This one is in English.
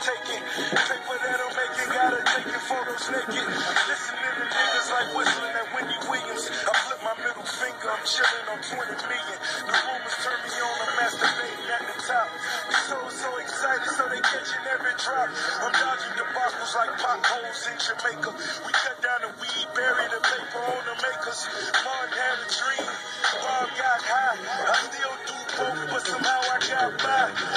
taking. Paper that I'm making, gotta taking photos naked. Listening to niggas like whistling at Wendy Williams. I flip my middle finger, I'm chilling on 20 million. The rumors turn me on, I'm masturbating at the top. They so excited, so they catching every drop. I'm dodging debacles like potholes in Jamaica. We cut down the weed, bury the paper on the makers. Martin had a dream, Bob got high. I still do both, but somehow I got by.